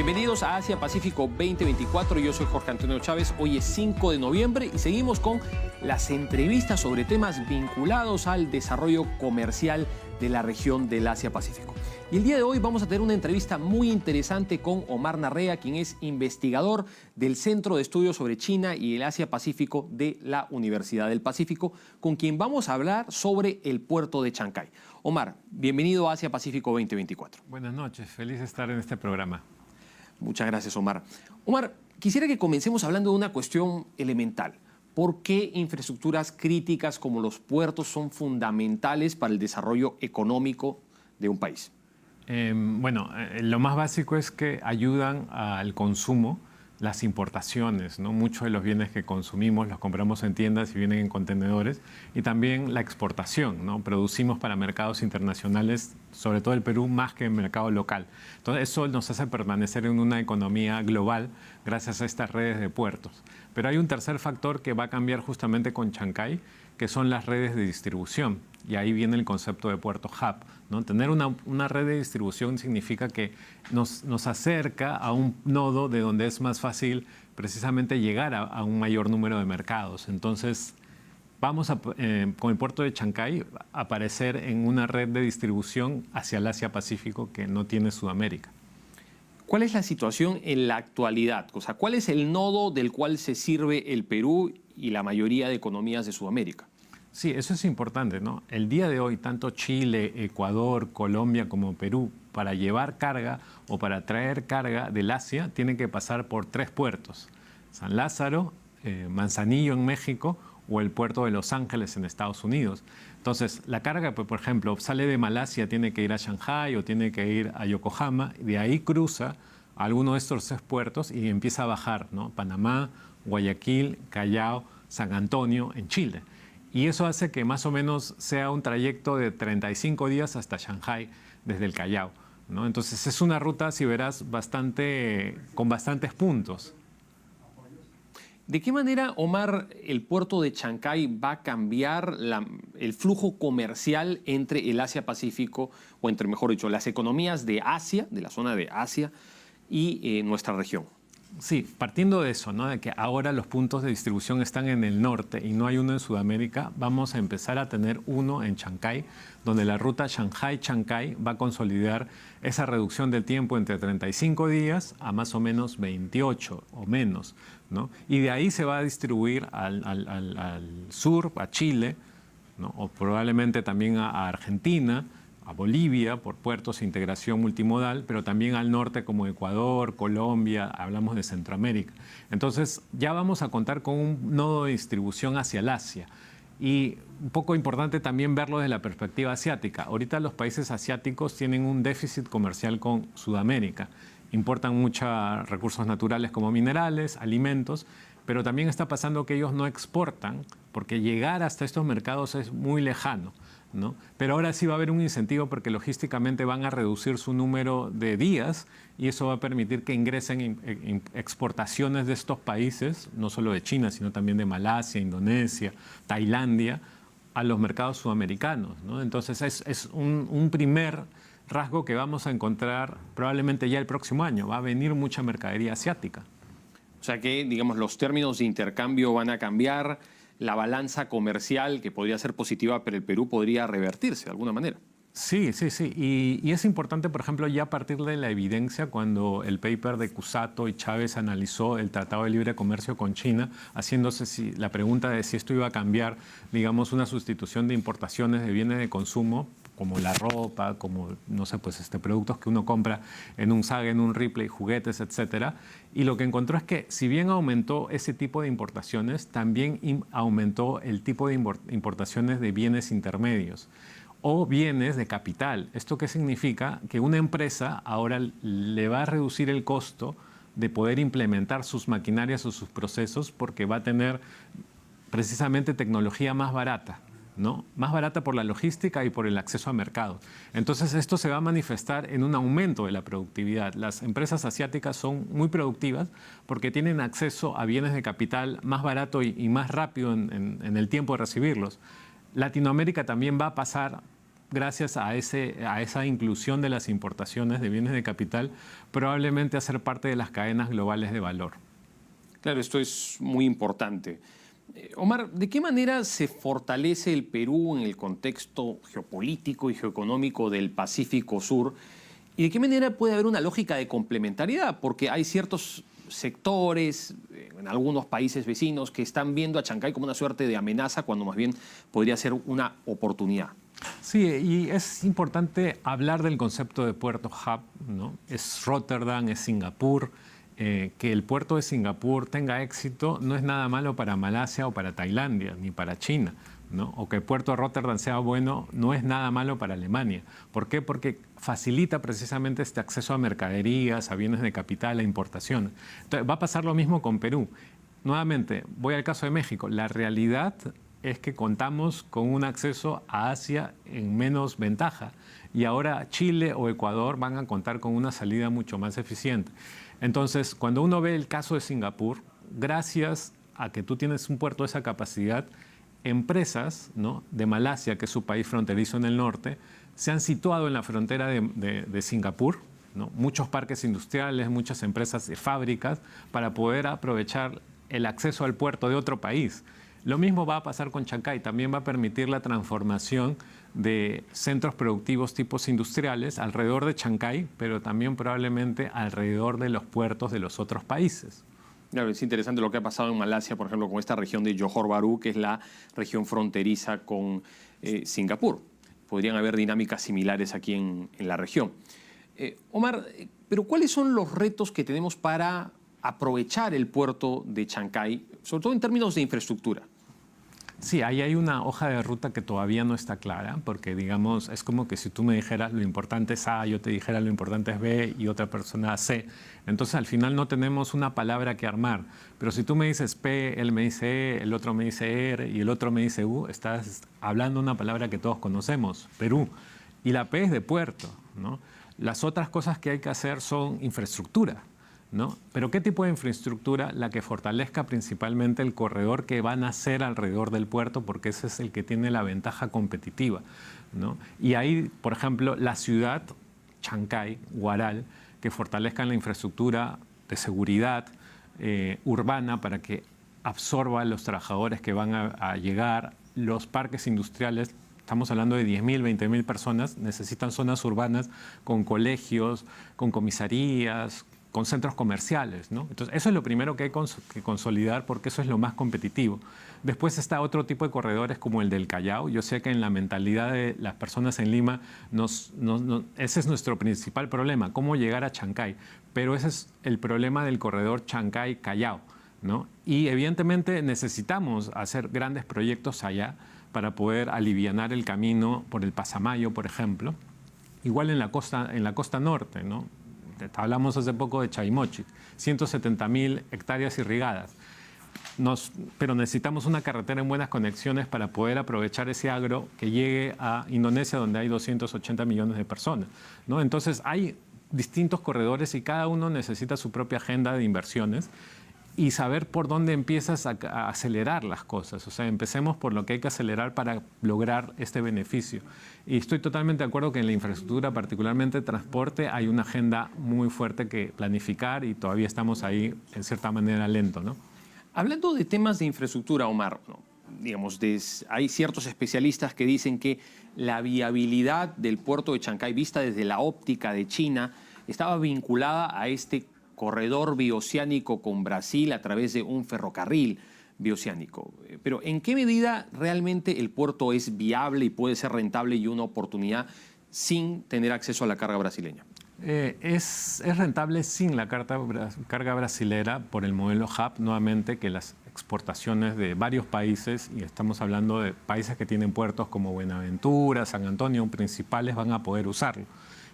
Bienvenidos a Asia Pacífico 2024. Yo soy Jorge Antonio Chávez. Hoy es 5 de noviembre y seguimos con las entrevistas sobre temas vinculados al desarrollo comercial de la región del Asia Pacífico. Y el día de hoy vamos a tener una entrevista muy interesante con Omar Narrea, quien es investigador del Centro de Estudios sobre China y el Asia Pacífico de la Universidad del Pacífico, con quien vamos a hablar sobre el puerto de Chancay. Omar, bienvenido a Asia Pacífico 2024. Buenas noches, feliz de estar en este programa. Muchas gracias, Omar. Omar, quisiera que comencemos hablando de una cuestión elemental. ¿Por qué infraestructuras críticas como los puertos son fundamentales para el desarrollo económico de un país? Lo más básico es que ayudan al consumo, las importaciones, ¿no? Muchos de los bienes que consumimos los compramos en tiendas y vienen en contenedores, y también la exportación, ¿no? Producimos para mercados internacionales, sobre todo el Perú, más que en el mercado local. Entonces eso nos hace permanecer en una economía global gracias a estas redes de puertos. Pero hay un tercer factor que va a cambiar justamente con Chancay, que son las redes de distribución. Y ahí viene el concepto de puerto hub, ¿no? Tener una red de distribución significa que nos acerca a un nodo de donde es más fácil precisamente llegar a un mayor número de mercados. Entonces, vamos con el puerto de Chancay a aparecer en una red de distribución hacia el Asia-Pacífico que no tiene Sudamérica. ¿Cuál es la situación en la actualidad? O sea, ¿cuál es el nodo del cual se sirve el Perú y la mayoría de economías de Sudamérica? Sí, eso es importante, ¿no? El día de hoy, tanto Chile, Ecuador, Colombia como Perú, para llevar carga o para traer carga del Asia, tienen que pasar por 3 puertos: San Lázaro, Manzanillo en México o el puerto de Los Ángeles en Estados Unidos. Entonces, la carga, pues, por ejemplo, sale de Malasia, tiene que ir a Shanghái o tiene que ir a Yokohama, de ahí cruza a alguno de estos 3 puertos y empieza a bajar, ¿no? Panamá, Guayaquil, Callao, San Antonio en Chile. Y eso hace que más o menos sea un trayecto de 35 días hasta Shanghái desde el Callao, ¿no? Entonces es una ruta, si verás, con bastantes puntos. ¿De qué manera, Omar, el puerto de Chancay va a cambiar el flujo comercial entre el Asia-Pacífico, o entre, mejor dicho, las economías de Asia, de la zona de Asia, y nuestra región? Sí, partiendo de eso, ¿no? De que ahora los puntos de distribución están en el norte y no hay uno en Sudamérica, vamos a empezar a tener uno en Chancay, donde la ruta Shanghái-Chancay va a consolidar esa reducción del tiempo entre 35 días a más o menos 28 o menos, ¿no? Y de ahí se va a distribuir al sur, a Chile, ¿no? O probablemente también a Argentina, a Bolivia por puertos e integración multimodal, pero también al norte como Ecuador, Colombia, hablamos de Centroamérica. Entonces ya vamos a contar con un nodo de distribución hacia el Asia. Y un poco importante también verlo desde la perspectiva asiática. Ahorita los países asiáticos tienen un déficit comercial con Sudamérica. Importan muchos recursos naturales como minerales, alimentos, pero también está pasando que ellos no exportan porque llegar hasta estos mercados es muy lejano, ¿no? Pero ahora sí va a haber un incentivo porque logísticamente van a reducir su número de días y eso va a permitir que ingresen exportaciones de estos países, no solo de China, sino también de Malasia, Indonesia, Tailandia, a los mercados sudamericanos, ¿no? Entonces es un primer rasgo que vamos a encontrar probablemente ya el próximo año. Va a venir mucha mercadería asiática. O sea que, digamos, los términos de intercambio van a cambiar, la balanza comercial, que podría ser positiva para el Perú, podría revertirse de alguna manera. Sí. Y es importante, por ejemplo, ya a partir de la evidencia, cuando el paper de Cusato y Chávez analizó el Tratado de Libre Comercio con China, haciéndose la pregunta de si esto iba a cambiar, digamos, una sustitución de importaciones de bienes de consumo, como la ropa, como, no sé, pues productos que uno compra en un Sage, en un Ripley, juguetes, etcétera. Y lo que encontró es que, si bien aumentó ese tipo de importaciones, también aumentó el tipo de importaciones de bienes intermedios o bienes de capital. ¿Esto qué significa? Que una empresa ahora le va a reducir el costo de poder implementar sus maquinarias o sus procesos porque va a tener precisamente tecnología más barata, ¿no? Más barata por la logística y por el acceso a mercados. Entonces esto se va a manifestar en un aumento de la productividad. Las empresas asiáticas son muy productivas porque tienen acceso a bienes de capital más barato y más rápido en el tiempo de recibirlos. Latinoamérica también va a pasar gracias a esa inclusión de las importaciones de bienes de capital, probablemente a ser parte de las cadenas globales de valor. Claro, esto es muy importante. Omar, ¿de qué manera se fortalece el Perú en el contexto geopolítico y geoeconómico del Pacífico Sur? ¿Y de qué manera puede haber una lógica de complementariedad? Porque hay ciertos sectores en algunos países vecinos que están viendo a Chancay como una suerte de amenaza cuando más bien podría ser una oportunidad. Sí, y es importante hablar del concepto de puerto hub, ¿no? Es Rotterdam, es Singapur. Que el puerto de Singapur tenga éxito no es nada malo para Malasia o para Tailandia, ni para China, ¿no? O que el puerto de Rotterdam sea bueno no es nada malo para Alemania. ¿Por qué? Porque facilita precisamente este acceso a mercaderías, a bienes de capital, a importación. Entonces, va a pasar lo mismo con Perú. Nuevamente, voy al caso de México. La realidad es que contamos con un acceso a Asia en menos ventaja y ahora Chile o Ecuador van a contar con una salida mucho más eficiente. Entonces, cuando uno ve el caso de Singapur, gracias a que tú tienes un puerto de esa capacidad, empresas, ¿no?, de Malasia, que es su país fronterizo en el norte, se han situado en la frontera de Singapur, ¿no? Muchos parques industriales, muchas empresas de fábricas, para poder aprovechar el acceso al puerto de otro país. Lo mismo va a pasar con Chancay, también va a permitir la transformación de centros productivos tipos industriales alrededor de Chancay, pero también probablemente alrededor de los puertos de los otros países. Claro, es interesante lo que ha pasado en Malasia, por ejemplo, con esta región de Johor Bahru, que es la región fronteriza con Singapur. Podrían haber dinámicas similares aquí en la región. Omar, pero ¿cuáles son los retos que tenemos para aprovechar el puerto de Chancay, sobre todo en términos de infraestructura? Sí, ahí hay una hoja de ruta que todavía no está clara, porque digamos, es como que si tú me dijeras lo importante es A, yo te dijera lo importante es B y otra persona C. Entonces al final no tenemos una palabra que armar. Pero si tú me dices P, él me dice E, el otro me dice R y el otro me dice U, estás hablando una palabra que todos conocemos, Perú. Y la P es de puerto, ¿no? Las otras cosas que hay que hacer son infraestructura, ¿no? Pero ¿qué tipo de infraestructura? La que fortalezca principalmente el corredor que va a nacer alrededor del puerto, porque ese es el que tiene la ventaja competitiva, ¿no? Y ahí, por ejemplo, la ciudad, Chancay, Huaral, que fortalezcan la infraestructura de seguridad urbana para que absorba a los trabajadores que van a llegar, los parques industriales. Estamos hablando de 10.000, 20.000 personas, necesitan zonas urbanas con colegios, con comisarías, con centros comerciales, ¿no? Entonces, eso es lo primero que hay que consolidar porque eso es lo más competitivo. Después está otro tipo de corredores como el del Callao. Yo sé que en la mentalidad de las personas en Lima, ese es nuestro principal problema, cómo llegar a Chancay. Pero ese es el problema del corredor Chancay-Callao, ¿no? Y evidentemente necesitamos hacer grandes proyectos allá para poder alivianar el camino por el Pasamayo, por ejemplo. Igual en la costa norte, ¿no? Hablamos hace poco de Chaimochic, 170.000 hectáreas irrigadas. Pero necesitamos una carretera en buenas conexiones para poder aprovechar ese agro que llegue a Indonesia, donde hay 280 millones de personas, ¿no? Entonces hay distintos corredores y cada uno necesita su propia agenda de inversiones y saber por dónde empiezas a acelerar las cosas. O sea, empecemos por lo que hay que acelerar para lograr este beneficio. Y estoy totalmente de acuerdo que en la infraestructura, particularmente transporte, hay una agenda muy fuerte que planificar y todavía estamos ahí, en cierta manera, lento, ¿no? Hablando de temas de infraestructura, Omar, ¿no? Digamos, hay ciertos especialistas que dicen que la viabilidad del puerto de Chancay, vista desde la óptica de China, estaba vinculada a este corredor bioceánico con Brasil a través de un ferrocarril bioceánico. Pero ¿en qué medida realmente el puerto es viable y puede ser rentable y una oportunidad sin tener acceso a la carga brasileña? Es rentable sin la carga brasilera por el modelo hub, nuevamente, que las exportaciones de varios países, y estamos hablando de países que tienen puertos como Buenaventura, San Antonio, principales, van a poder usarlo.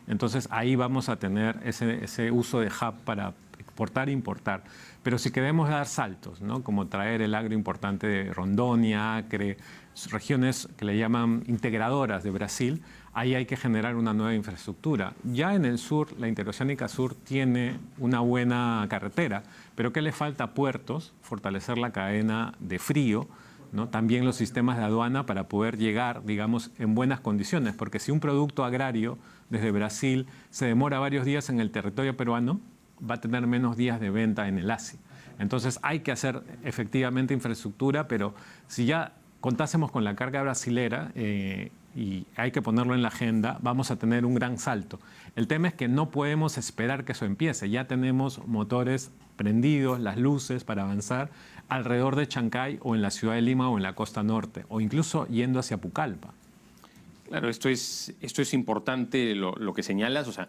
Entonces ahí vamos a tener ese uso de hub para exportar e importar. Pero si queremos dar saltos, ¿no?, como traer el agro importante de Rondônia, Acre, regiones que le llaman integradoras de Brasil, ahí hay que generar una nueva infraestructura. Ya en el sur, la Interoceánica Sur tiene una buena carretera, pero ¿qué le falta? Puertos, fortalecer la cadena de frío, ¿no? También los sistemas de aduana para poder llegar, digamos, en buenas condiciones, porque si un producto agrario desde Brasil se demora varios días en el territorio peruano, va a tener menos días de venta en el ASI. Entonces hay que hacer efectivamente infraestructura, pero si ya contásemos con la carga brasilera y hay que ponerlo en la agenda, vamos a tener un gran salto. El tema es que no podemos esperar que eso empiece. Ya tenemos motores prendidos, las luces para avanzar alrededor de Chancay o en la ciudad de Lima o en la costa norte, o incluso yendo hacia Pucallpa. Claro, esto es importante lo que señalas. O sea,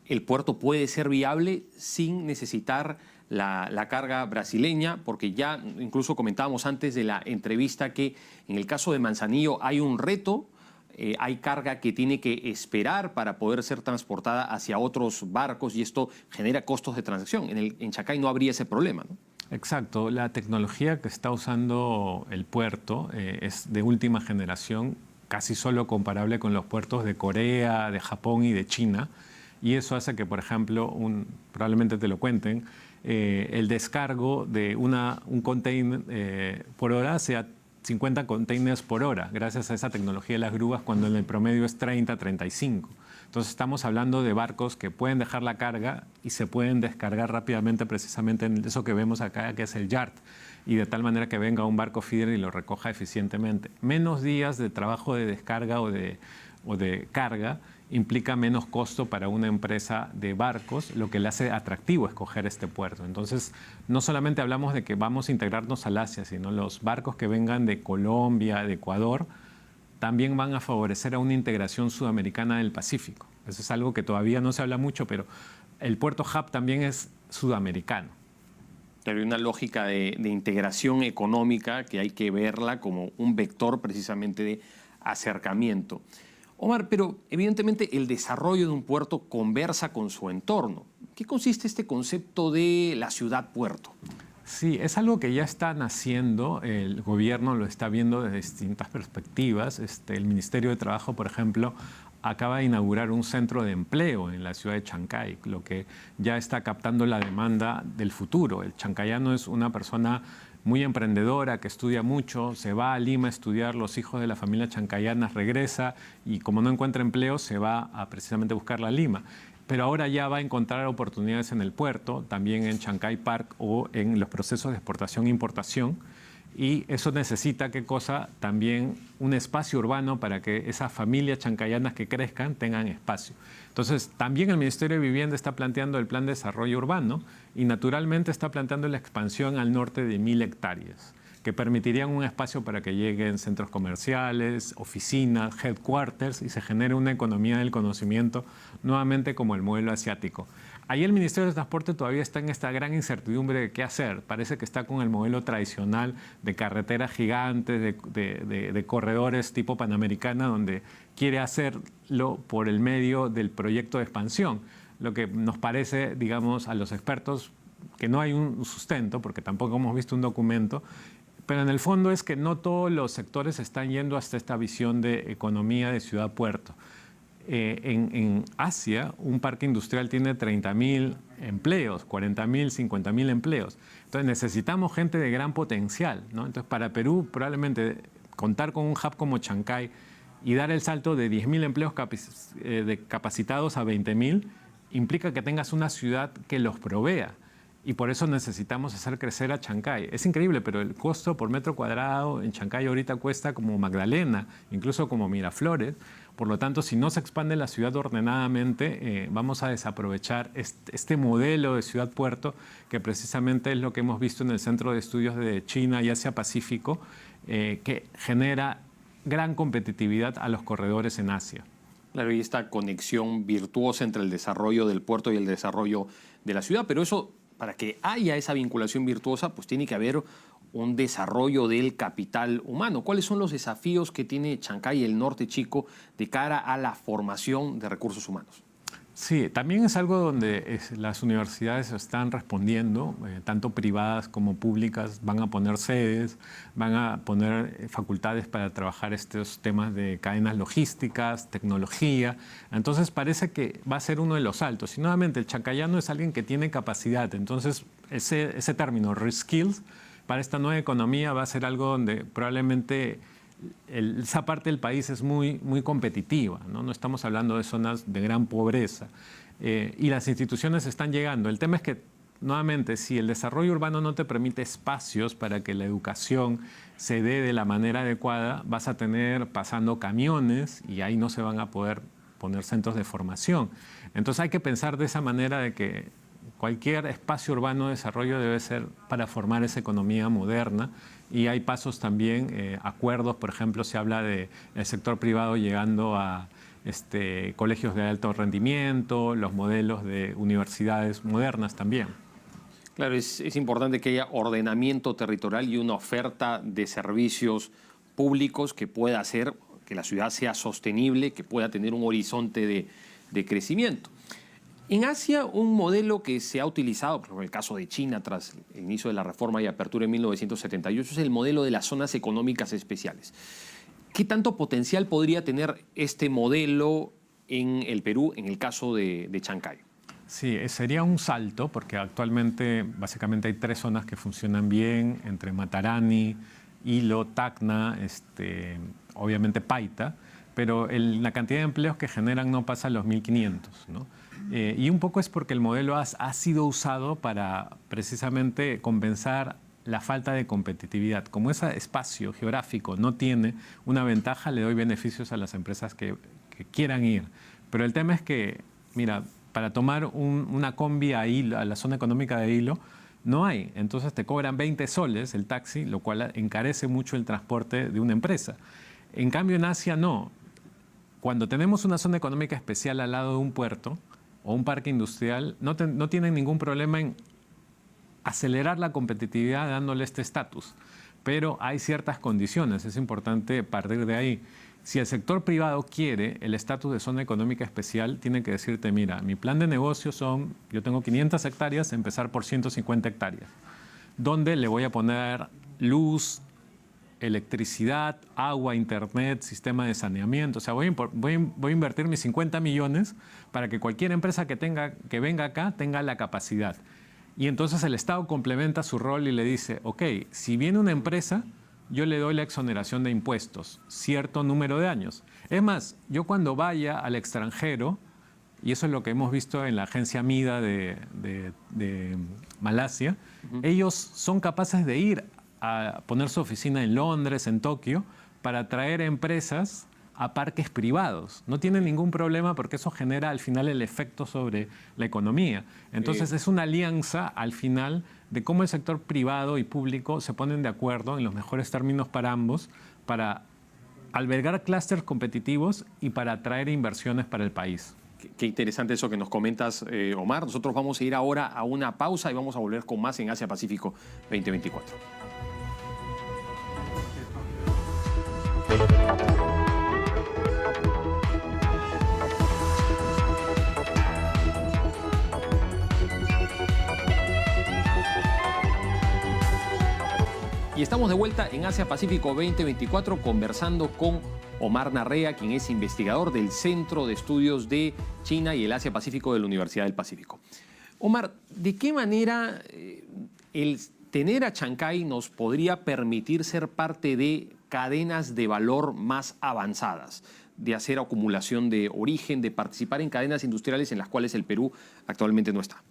el puerto puede ser viable sin necesitar la carga brasileña, porque ya incluso comentábamos antes de la entrevista que en el caso de Manzanillo hay un reto, hay carga que tiene que esperar para poder ser transportada hacia otros barcos y esto genera costos de transacción. En Chancay no habría ese problema, ¿no? Exacto, la tecnología que está usando el puerto es de última generación, casi solo comparable con los puertos de Corea, de Japón y de China. Y eso hace que, por ejemplo, probablemente te lo cuenten, el descargo de un container por hora sea 50 containers por hora, gracias a esa tecnología de las grúas, cuando en el promedio es 30, 35. Entonces estamos hablando de barcos que pueden dejar la carga y se pueden descargar rápidamente precisamente en eso que vemos acá, que es el yard, y de tal manera que venga un barco feeder y lo recoja eficientemente. Menos días de trabajo de descarga o de carga implica menos costo para una empresa de barcos, lo que le hace atractivo escoger este puerto. Entonces, no solamente hablamos de que vamos a integrarnos al Asia, sino los barcos que vengan de Colombia, de Ecuador, también van a favorecer a una integración sudamericana del Pacífico. Eso es algo que todavía no se habla mucho, pero el puerto hub también es sudamericano. Pero hay una lógica de integración económica que hay que verla como un vector precisamente de acercamiento. Omar, pero evidentemente el desarrollo de un puerto conversa con su entorno. ¿Qué consiste este concepto de la ciudad-puerto? Sí, es algo que ya está naciendo, el gobierno lo está viendo desde distintas perspectivas. El Ministerio de Trabajo, por ejemplo, acaba de inaugurar un centro de empleo en la ciudad de Chancay, lo que ya está captando la demanda del futuro. El chancayano es una persona muy emprendedora, que estudia mucho, se va a Lima a estudiar, los hijos de la familia chancayana regresa y como no encuentra empleo se va a precisamente buscarla a Lima. Pero ahora ya va a encontrar oportunidades en el puerto, también en Chancay Park o en los procesos de exportación e importación. Y eso necesita, ¿qué cosa? También un espacio urbano para que esas familias chancayanas que crezcan tengan espacio. Entonces, también el Ministerio de Vivienda está planteando el Plan de Desarrollo Urbano y naturalmente está planteando la expansión al norte de 1000 hectáreas, que permitirían un espacio para que lleguen centros comerciales, oficinas, headquarters y se genere una economía del conocimiento nuevamente como el modelo asiático. Ahí el Ministerio de Transporte todavía está en esta gran incertidumbre de qué hacer. Parece que está con el modelo tradicional de carreteras gigantes, de corredores tipo Panamericana, donde quiere hacerlo por el medio del proyecto de expansión. Lo que nos parece, digamos, a los expertos que no hay un sustento, porque tampoco hemos visto un documento, pero en el fondo es que no todos los sectores están yendo hasta esta visión de economía de ciudad-puerto. En Asia, un parque industrial tiene 30.000 empleos, 40.000, 50.000 empleos. Entonces necesitamos gente de gran potencial, ¿no? Entonces para Perú probablemente contar con un hub como Chancay y dar el salto de 10.000 empleos capacitados a 20.000 implica que tengas una ciudad que los provea. Y por eso necesitamos hacer crecer a Chancay. Es increíble, pero el costo por metro cuadrado en Chancay ahorita cuesta como Magdalena, incluso como Miraflores. Por lo tanto, si no se expande la ciudad ordenadamente, vamos a desaprovechar este modelo de ciudad-puerto, que precisamente es lo que hemos visto en el Centro de Estudios de China y Asia-Pacífico, que genera gran competitividad a los corredores en Asia. Claro, y esta conexión virtuosa entre el desarrollo del puerto y el desarrollo de la ciudad, pero eso, para que haya esa vinculación virtuosa, pues tiene que haber un desarrollo del capital humano. ¿Cuáles son los desafíos que tiene Chancay y el norte chico de cara a la formación de recursos humanos? Sí, también es algo donde las universidades están respondiendo, tanto privadas como públicas, van a poner sedes, van a poner facultades para trabajar estos temas de cadenas logísticas, tecnología. Entonces parece que va a ser uno de los saltos. Y nuevamente el chancayano es alguien que tiene capacidad. Entonces ese término, reskills, para esta nueva economía va a ser algo donde probablemente esa parte del país es muy, muy competitiva, ¿no? No estamos hablando de zonas de gran pobreza. Y las instituciones están llegando. El tema es que, nuevamente, si el desarrollo urbano no te permite espacios para que la educación se dé de la manera adecuada, vas a tener pasando camiones y ahí no se van a poder poner centros de formación. Entonces hay que pensar de esa manera de que cualquier espacio urbano de desarrollo debe ser para formar esa economía moderna, y hay pasos también, acuerdos, por ejemplo, se habla del sector privado llegando a colegios de alto rendimiento, los modelos de universidades modernas también. Claro, es importante que haya ordenamiento territorial y una oferta de servicios públicos que pueda hacer que la ciudad sea sostenible, que pueda tener un horizonte de crecimiento. En Asia, un modelo que se ha utilizado, por ejemplo, en el caso de China, tras el inicio de la reforma y apertura en 1978, es el modelo de las zonas económicas especiales. ¿Qué tanto potencial podría tener este modelo en el Perú, en el caso de Chancay? Sí, sería un salto, porque actualmente básicamente hay 3 zonas que funcionan bien, entre Matarani, Ilo, Tacna, obviamente Paita, pero la cantidad de empleos que generan no pasa a los 1.500, ¿no? Y un poco es porque el modelo ha sido usado para precisamente compensar la falta de competitividad. Como ese espacio geográfico no tiene una ventaja, le doy beneficios a las empresas que quieran ir. Pero el tema es que, mira, para tomar una combi a la zona económica de Hilo, no hay. Entonces te cobran 20 soles el taxi, lo cual encarece mucho el transporte de una empresa. En cambio, en Asia no. Cuando tenemos una zona económica especial al lado de un puerto o un parque industrial, no tienen ningún problema en acelerar la competitividad dándole este estatus. Pero hay ciertas condiciones, es importante partir de ahí. Si el sector privado quiere el estatus de zona económica especial, tiene que decirte, mira, mi plan de negocio yo tengo 500 hectáreas, empezar por 150 hectáreas, donde le voy a poner luz, electricidad, agua, internet, sistema de saneamiento. O sea, voy a invertir mis 50 millones para que cualquier empresa que venga acá tenga la capacidad. Y entonces el Estado complementa su rol y le dice, ok, si viene una empresa, yo le doy la exoneración de impuestos, cierto número de años. Es más, yo cuando vaya al extranjero, y eso es lo que hemos visto en la agencia MIDA de Malasia, ellos son capaces de ir a poner su oficina en Londres, en Tokio, para traer empresas a parques privados. No tienen ningún problema porque eso genera al final el efecto sobre la economía. Entonces es una alianza al final de cómo el sector privado y público se ponen de acuerdo en los mejores términos para ambos, para albergar clústeres competitivos y para atraer inversiones para el país. Qué interesante eso que nos comentas, Omar. Nosotros vamos a ir ahora a una pausa y vamos a volver con más en Asia Pacífico 2024. Y estamos de vuelta en Asia Pacífico 2024 conversando con Omar Narrea, quien es investigador del Centro de Estudios de China y el Asia Pacífico de la Universidad del Pacífico. Omar, ¿de qué manera el tener a Chancay nos podría permitir ser parte de cadenas de valor más avanzadas, de hacer acumulación de origen, de participar en cadenas industriales en las cuales el Perú actualmente no está?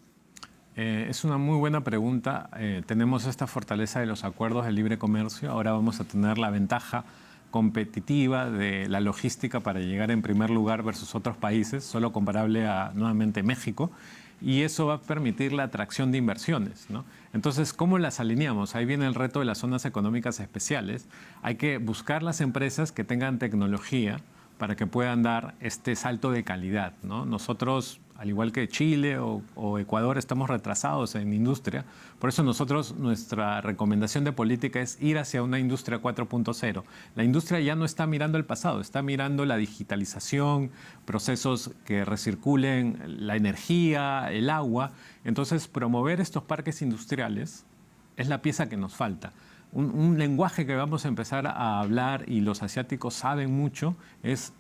Es una muy buena pregunta. Tenemos esta fortaleza de los acuerdos de libre comercio. Ahora vamos a tener la ventaja competitiva de la logística para llegar en primer lugar versus otros países, solo comparable a, nuevamente, México. Y eso va a permitir la atracción de inversiones, ¿no? Entonces, ¿cómo las alineamos? Ahí viene el reto de las zonas económicas especiales. Hay que buscar las empresas que tengan tecnología para que puedan dar este salto de calidad, ¿no? Nosotros, al igual que Chile o Ecuador, estamos retrasados en industria. Por eso nuestra recomendación de política es ir hacia una industria 4.0. La industria ya no está mirando el pasado, está mirando la digitalización, procesos que recirculen la energía, el agua. Entonces, promover estos parques industriales es la pieza que nos falta. Un lenguaje que vamos a empezar a hablar, y los asiáticos saben mucho, es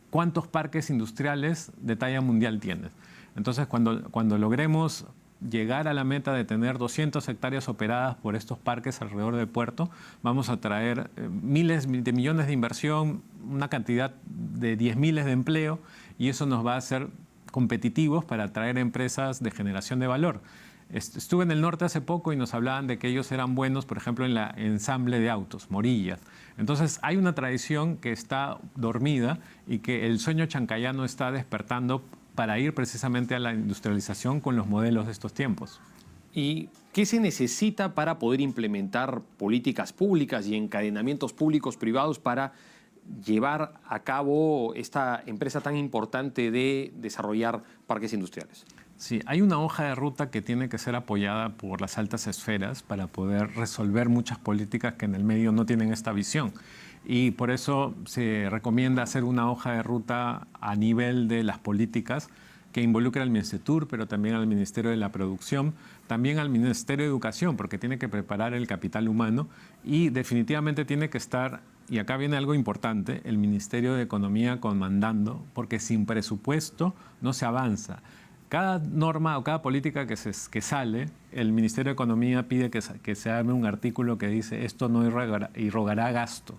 cuántos parques industriales de talla mundial tienes. Entonces, cuando logremos llegar a la meta de tener 200 hectáreas operadas por estos parques alrededor del puerto, vamos a traer miles de millones de inversión, una cantidad de 10 miles de empleo, y eso nos va a hacer competitivos para atraer empresas de generación de valor. Estuve en el norte hace poco y nos hablaban de que ellos eran buenos, por ejemplo, en la ensamble de autos, morillas. Entonces, hay una tradición que está dormida y que el sueño chancayano está despertando para ir precisamente a la industrialización con los modelos de estos tiempos. ¿Y qué se necesita para poder implementar políticas públicas y encadenamientos públicos-privados para llevar a cabo esta empresa tan importante de desarrollar parques industriales? Sí, hay una hoja de ruta que tiene que ser apoyada por las altas esferas para poder resolver muchas políticas que en el medio no tienen esta visión. Y por eso se recomienda hacer una hoja de ruta a nivel de las políticas que involucra al Minesetur, pero también al Ministerio de la Producción, también al Ministerio de Educación, porque tiene que preparar el capital humano y definitivamente tiene que estar, y acá viene algo importante, el Ministerio de Economía comandando, porque sin presupuesto no se avanza. Cada norma o cada política que sale, el Ministerio de Economía pide que se arme un artículo que dice esto no irrogará gasto.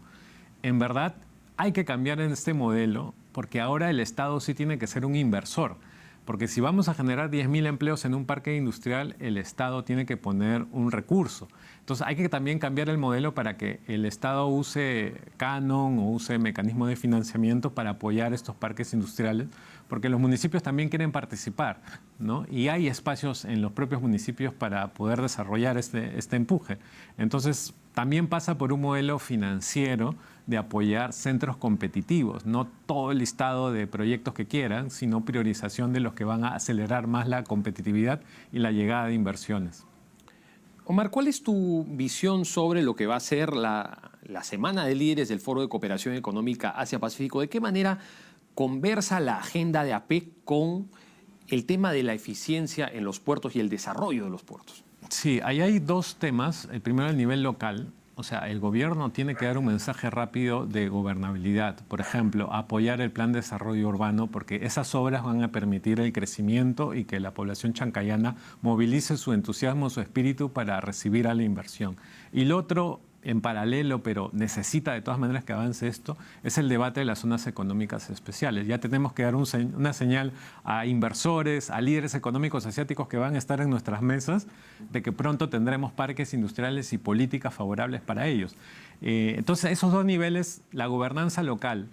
En verdad, hay que cambiar en este modelo porque ahora el Estado sí tiene que ser un inversor. Porque si vamos a generar 10.000 empleos en un parque industrial, el Estado tiene que poner un recurso. Entonces hay que también cambiar el modelo para que el Estado use canon o use mecanismos de financiamiento para apoyar estos parques industriales, porque los municipios también quieren participar, ¿no? Y hay espacios en los propios municipios para poder desarrollar este empuje. Entonces también pasa por un modelo financiero de apoyar centros competitivos, no todo el listado de proyectos que quieran, sino priorización de los que van a acelerar más la competitividad y la llegada de inversiones. Omar, ¿cuál es tu visión sobre lo que va a ser la Semana de Líderes del Foro de Cooperación Económica Asia-Pacífico? ¿De qué manera conversa la agenda de APEC con el tema de la eficiencia en los puertos y el desarrollo de los puertos? Sí, ahí hay dos temas. El primero, el nivel local. O sea, el gobierno tiene que dar un mensaje rápido de gobernabilidad. Por ejemplo, apoyar el plan de desarrollo urbano, porque esas obras van a permitir el crecimiento y que la población chancayana movilice su entusiasmo, su espíritu para recibir a la inversión. Y lo otro, en paralelo, pero necesita de todas maneras que avance esto, es el debate de las zonas económicas especiales. Ya tenemos que dar una señal a inversores, a líderes económicos asiáticos que van a estar en nuestras mesas, de que pronto tendremos parques industriales y políticas favorables para ellos. Entonces, esos dos niveles, la gobernanza local,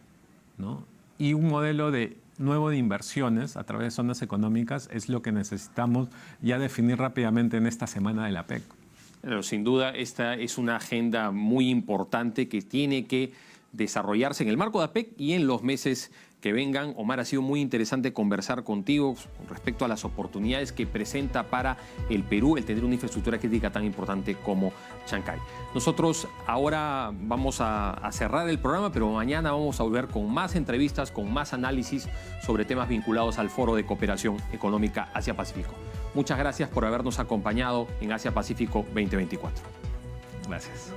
¿no?, y un modelo nuevo de inversiones a través de zonas económicas, es lo que necesitamos ya definir rápidamente en esta semana de la APEC. Pero sin duda, esta es una agenda muy importante que tiene que desarrollarse en el marco de APEC y en los meses que vengan. Omar, ha sido muy interesante conversar contigo con respecto a las oportunidades que presenta para el Perú el tener una infraestructura crítica tan importante como Chancay. Nosotros ahora vamos a cerrar el programa, pero mañana vamos a volver con más entrevistas, con más análisis sobre temas vinculados al Foro de Cooperación Económica Asia-Pacífico. Muchas gracias por habernos acompañado en Asia-Pacífico 2024. Gracias.